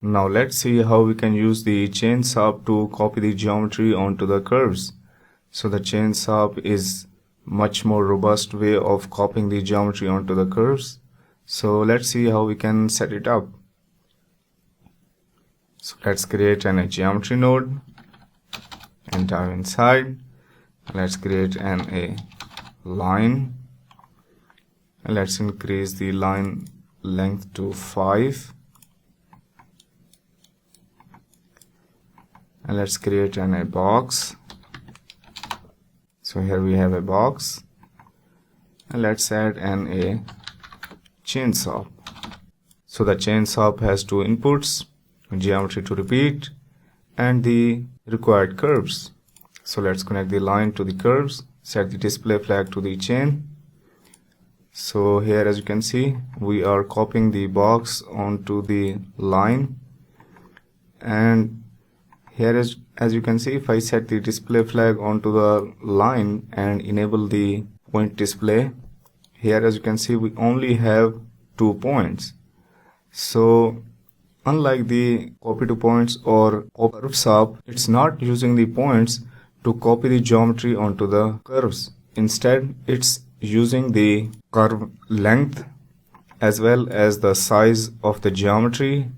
Now let's see how we can use the chain SOP to copy the geometry onto the curves. So the chain SOP is much more robust way of copying the geometry onto the curves. So let's see how we can set it up. So let's create a geometry node and dive inside. Let's create a line, and let's increase the line length to 5, and let's create a box. So here we have a box, and let's add a chain SOP. So the chain SOP has two inputs, geometry to repeat and the required curves. So let's connect the line to the curves, set the display flag to the chain. So here, as you can see, we are copying the box onto the line, and here as you can see, if I set the display flag onto the line and enable the point display, here as you can see we only have 2 points. So unlike the copy to points or curve SOP, it's not using the points to copy the geometry onto the curves. Instead, it's using the curve length as well as the size of the geometry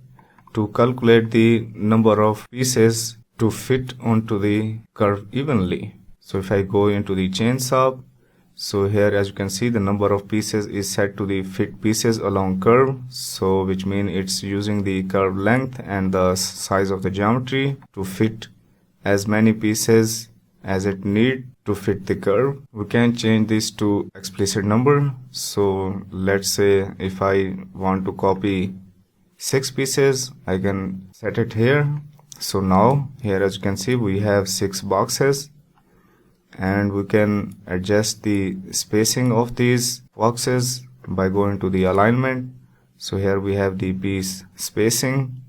to calculate the number of pieces to fit onto the curve evenly. So if I go into the chain SOP, so here as you can see the number of pieces is set to the fit pieces along curve, so which means it's using the curve length and the size of the geometry to fit as many pieces as it need to fit the curve. We can change this to explicit number. So let's say if I want to copy 6 pieces, I can set it here. So now here as you can see we have 6 boxes, and we can adjust the spacing of these boxes by going to the alignment. So here we have the piece spacing,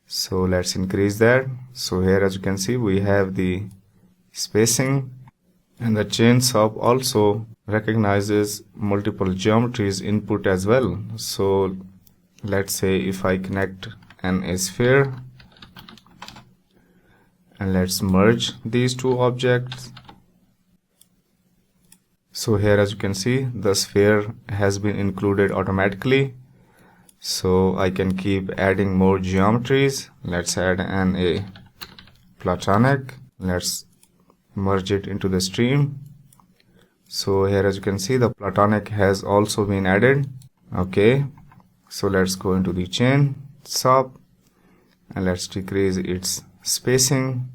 so let's increase that. So here as you can see we have the spacing, and the chain SOP also recognizes multiple geometries input as well. So let's say if I connect a sphere, and let's merge these two objects. So here as you can see the sphere has been included automatically, so I can keep adding more geometries. Let's add a platonic. Let's merge it into the stream. So here as you can see the platonic has also been added. Okay, so let's go into the chain SOP and let's decrease its spacing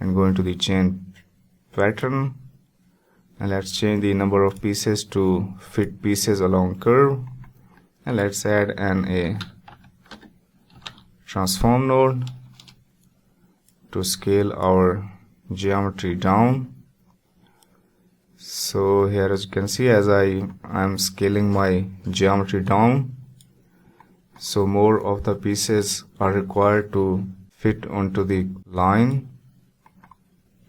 and go into the chain pattern, and let's change the number of pieces to fit pieces along curve, and let's add a transform node to scale our geometry down. So here as you can see, as I'm scaling my geometry down, so more of the pieces are required to fit onto the line.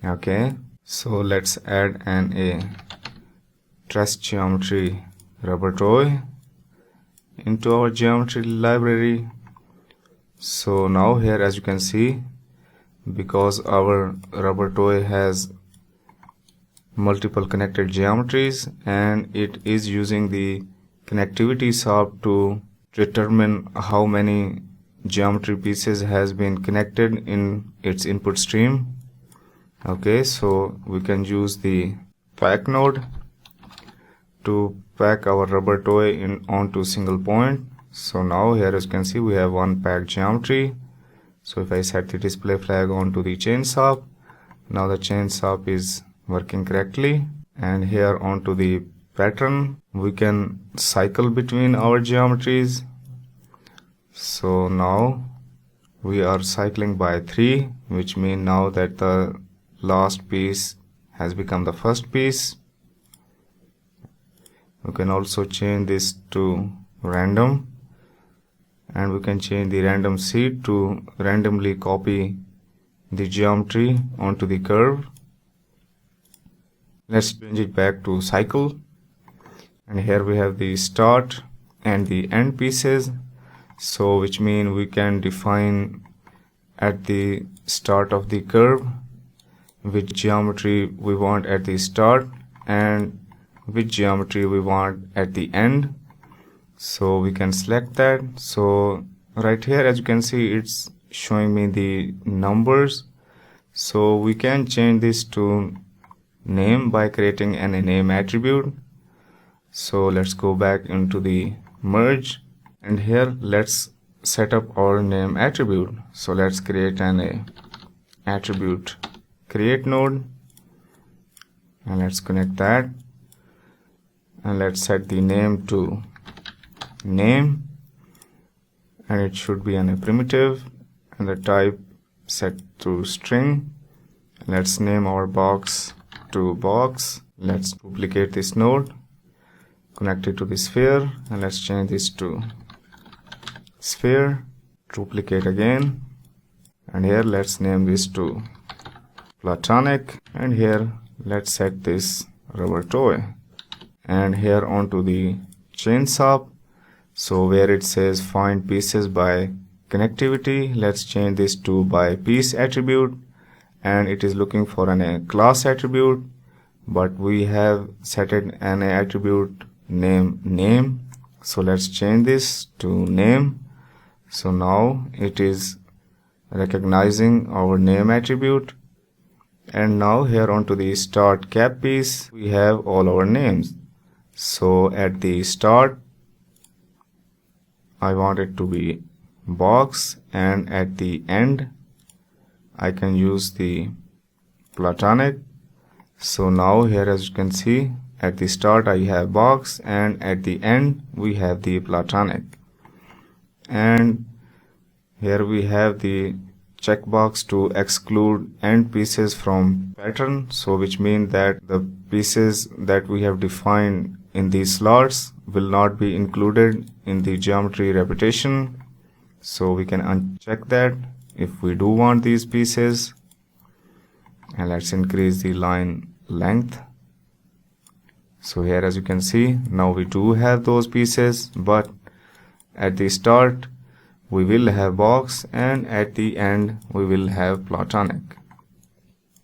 Okay, so let's add a truss geometry rubber toy into our geometry library. So now here as you can see, because our rubber toy has multiple connected geometries and it is using the connectivity SOP to determine how many geometry pieces has been connected in its input stream. Okay, so we can use the pack node to pack our rubber toy onto single point. So now here as you can see we have one packed geometry. So if I set the display flag onto the chain SOP, now the chain SOP is working correctly, and here onto the pattern we can cycle between our geometries. So now we are cycling by 3, which means now that the last piece has become the first piece. We can also change this to random, and we can change the random seed to randomly copy the geometry onto the curve. Let's change it back to cycle, and here we have the start and the end pieces. So which means we can define at the start of the curve which geometry we want at the start and which geometry we want at the end. So we can select that. So right here, as you can see, it's showing me the numbers. So we can change this to name by creating a name attribute. So let's go back into the merge, and here let's set up our name attribute. So let's create an attribute create node, and let's connect that, and let's set the name to name, and it should be a primitive, and the type set to string. Let's name our box to box. Let's duplicate this node, connect it to the sphere, and let's change this to sphere. Duplicate again, and here let's name this to platonic, and here let's set this rubber toy, and here onto the chain SOP. So where it says find pieces by connectivity, let's change this to by piece attribute, and it is looking for a class attribute, but we have set it an attribute name. So let's change this to name. So now it is recognizing our name attribute, and now here onto the start cap piece we have all our names. So at the start I want it to be box, and at the end I can use the platonic. So now here, as you can see, at the start I have box, and at the end we have the platonic, and here we have the checkbox to exclude end pieces from pattern. So which means that the pieces that we have defined in these slots will not be included in the geometry repetition. So we can uncheck that if we do want these pieces, and let's increase the line length. So here, as you can see, now we do have those pieces, but at the start we will have box, and at the end we will have platonic.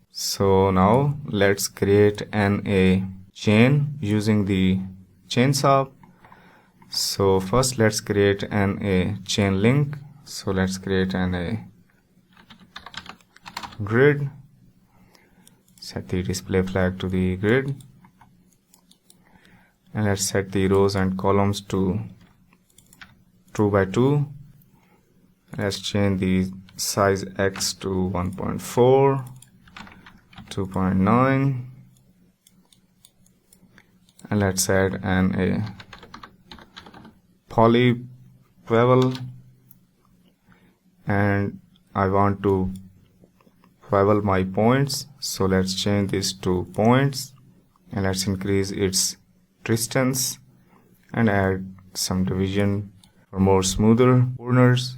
So now let's create a chain using the chain SOP. So first let's create a chain link. So let's create a grid, set the display flag to the grid, and let's set the rows and columns to 2 by 2. Let's change the size X to 1.4, 2.9, and let's add a poly bevel, and I want to bevel my points. So let's change this to points, and let's increase its distance and add some division for more smoother corners.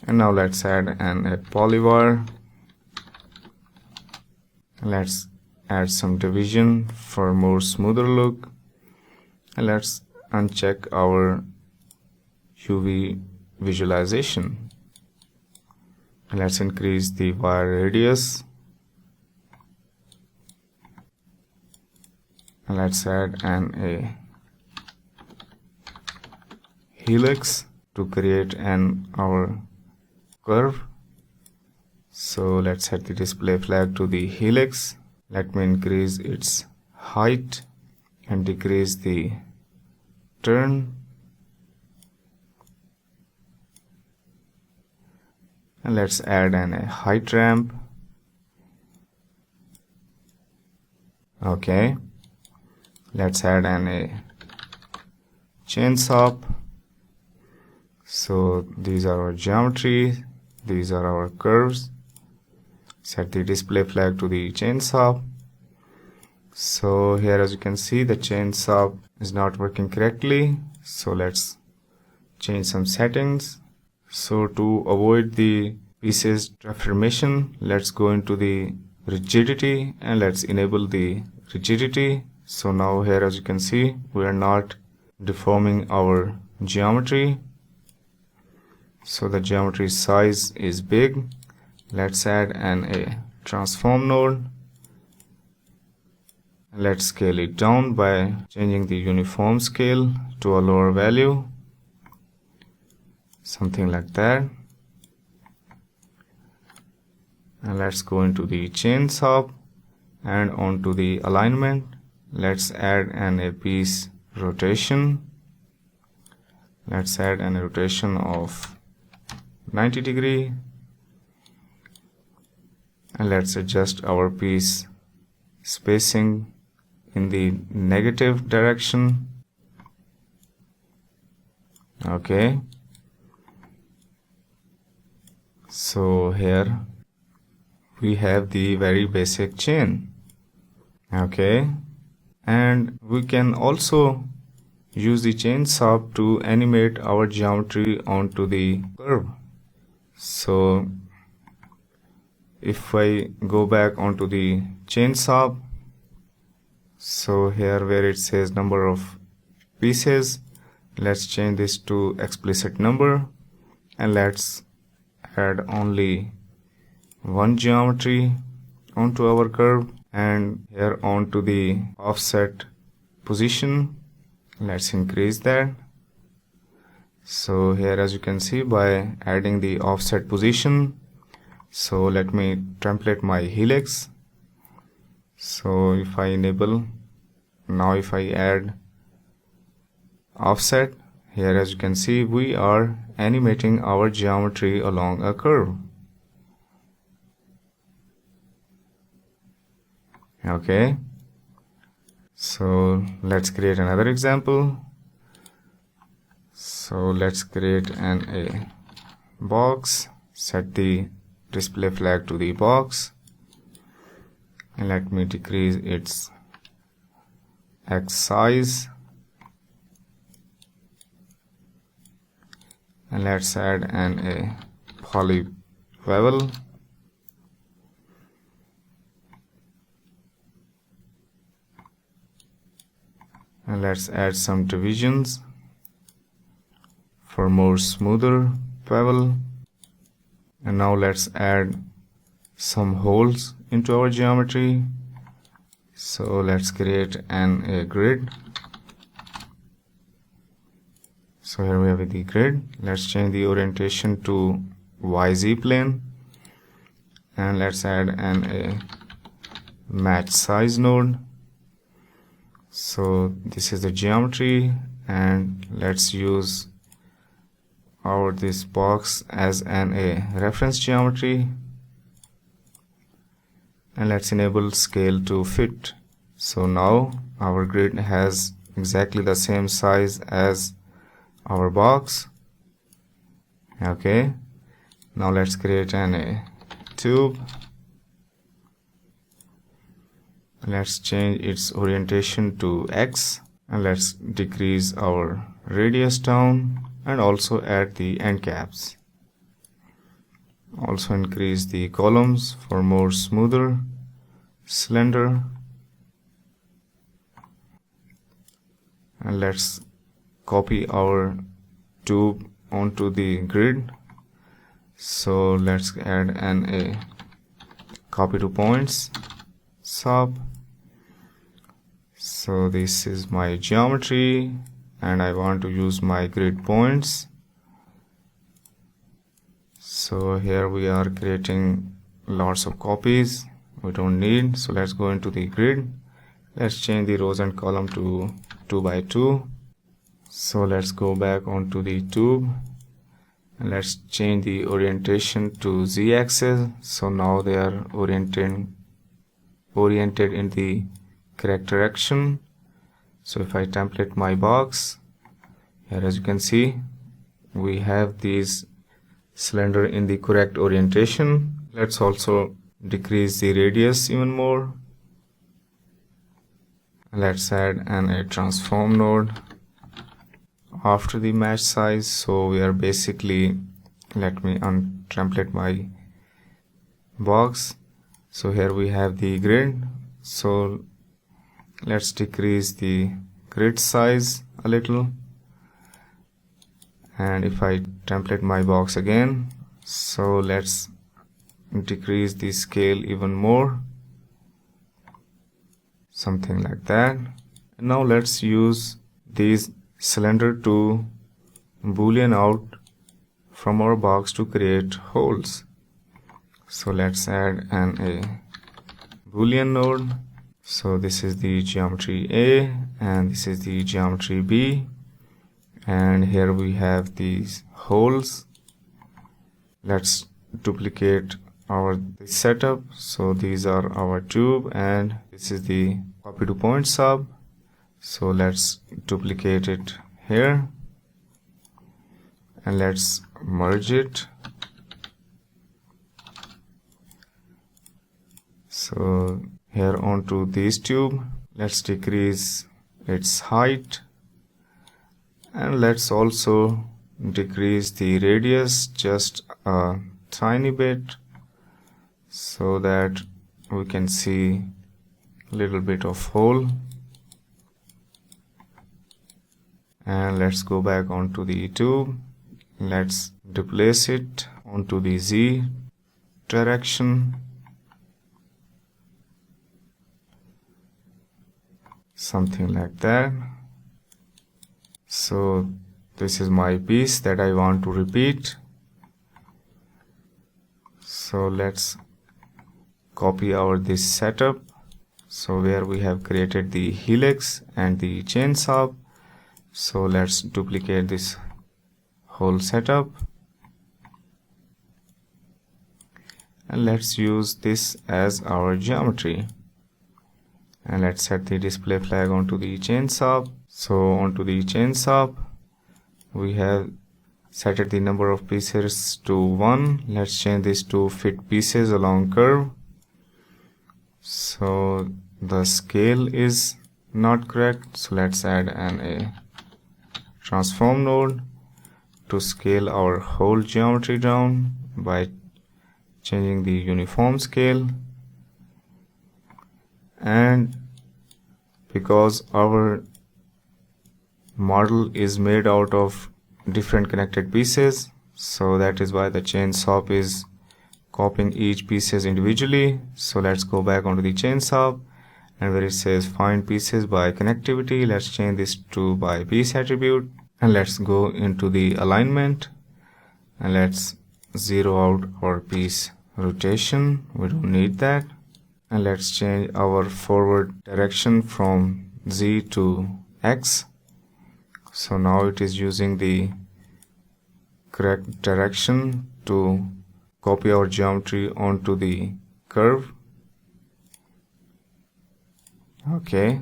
And now let's add a polybar. Let's add some division for more smoother look, and let's uncheck our UV visualization. Let's increase the wire radius, and let's add a helix to create our curve. So let's set the display flag to the helix. Let me increase its height and decrease the turn, and let's add a height ramp. Okay, let's add a chain SOP. So these are our geometry, these are our curves. Set the display flag to the chain SOP. So here, as you can see, the chain SOP is not working correctly. So let's change some settings. So to avoid the pieces deformation, let's go into the rigidity, and let's enable the rigidity. So now here, as you can see, we are not deforming our geometry. so the geometry size is big. Let's add a transform node. Let's scale it down by changing the uniform scale to a lower value, something like that. And let's go into the chain SOP and onto the alignment. Let's add a piece rotation. Let's add a rotation of 90 degree, and let's adjust our piece spacing in the negative direction. Okay, so here we have the very basic chain. Okay, and we can also use the chain SOP to animate our geometry onto the curve. So if I go back onto the chain SOP, so here where it says number of pieces, let's change this to explicit number, and let's add only one geometry onto our curve. And here onto the offset position, let's increase that. So here, as you can see, by adding the offset position, so let me template my helix. So if I enable, now if I add offset, here as you can see, we are animating our geometry along a curve. Okay, so let's create another example. So let's create a box, set the display flag to the box, and let me decrease its X size, and let's add a poly bevel, and let's add some divisions for more smoother bevel. And now let's add some holes into our geometry. So let's create a grid. So here we have the grid. Let's change the orientation to YZ plane, and let's add a match size node. So this is the geometry, and let's use this box as a reference geometry, and let's enable scale to fit. So now our grid has exactly the same size as our box. Okay, now let's create a tube. Let's change its orientation to X, and let's decrease our radius down, and also add the end caps. Also increase the columns for more smoother, slender. And let's copy our tube onto the grid. So let's add a copy to points SOP. So this is my geometry, and I want to use my grid points. So here we are creating lots of copies we don't need. So let's go into the grid. Let's change the rows and column to 2 by 2. So let's go back onto the tube, and let's change the orientation to Z-axis. So now they are oriented in the correct direction. So if I template my box, here as you can see, we have these cylinder in the correct orientation. Let's also decrease the radius even more. Let's add a transform node after the match size. So we are basically, let me untemplate my box. So here we have the grid. So let's decrease the grid size a little, And if I template my box again, so let's decrease the scale even more, something like that. And now let's use these cylinder to boolean out from our box to create holes. So let's add a boolean node. So this is the geometry A and this is the geometry B, and here we have these holes. Let's duplicate our setup. So these are our tube and this is the copy to point sub. So let's duplicate it here and let's merge it. So here onto this tube, let's decrease its height and let's also decrease the radius just a tiny bit so that we can see a little bit of hole. And let's go back onto the tube. Let's replace it onto the Z direction. Something like that. So this is my piece that I want to repeat. So let's copy our this setup. So where we have created the helix and the chain SOP. So let's duplicate this whole setup and let's use this as our geometry. And let's set the display flag onto the chain SOP. So onto the chain SOP, we have set the number of pieces to 1. Let's change this to fit pieces along curve. So the scale is not correct. So let's add a transform node to scale our whole geometry down by changing the uniform scale. And because our model is made out of different connected pieces, so that is why the chain SOP is copying each pieces individually. So let's go back onto the chain SOP and where it says find pieces by connectivity, let's change this to by piece attribute. And let's go into the alignment and let's zero out our piece rotation. We don't need that. And let's change our forward direction from Z to X. So now it is using the correct direction to copy our geometry onto the curve. Okay.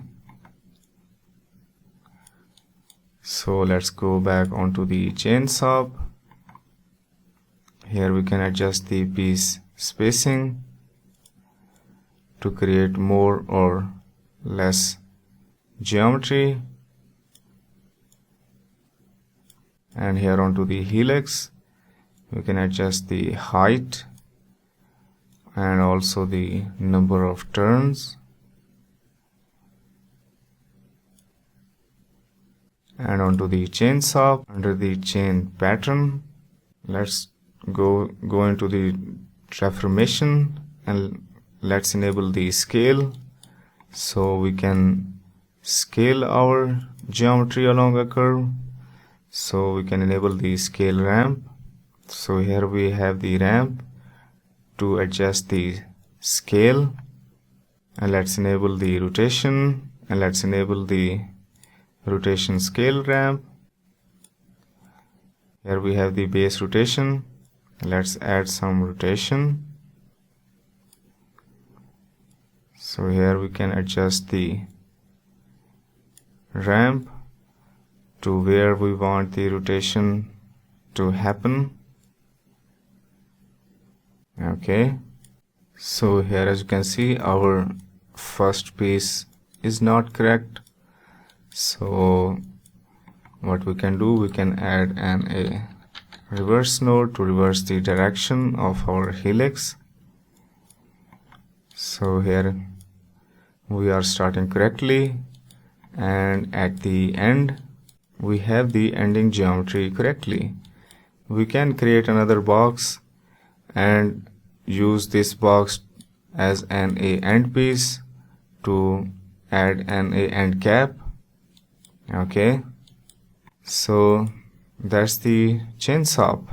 So let's go back onto the chain SOP. Here we can adjust the piece spacing to create more or less geometry. And here onto the helix, we can adjust the height and also the number of turns. And onto the chain SOP, under the chain pattern, let's go into the transformation and let's enable the scale so we can scale our geometry along a curve. So we can enable the scale ramp. So here we have the ramp to adjust the scale, and let's enable the rotation and let's enable the rotation scale ramp. Here we have the base rotation. Let's add some rotation. So here we can adjust the ramp to where we want the rotation to happen. Okay, so here as you can see, our first piece is not correct. So what we can do, we can add a reverse node to reverse the direction of our helix. So here we are starting correctly, and at the end we have the ending geometry correctly. We can create another box and use this box as an A end piece to add an A end cap. Okay, so that's the chain SOP.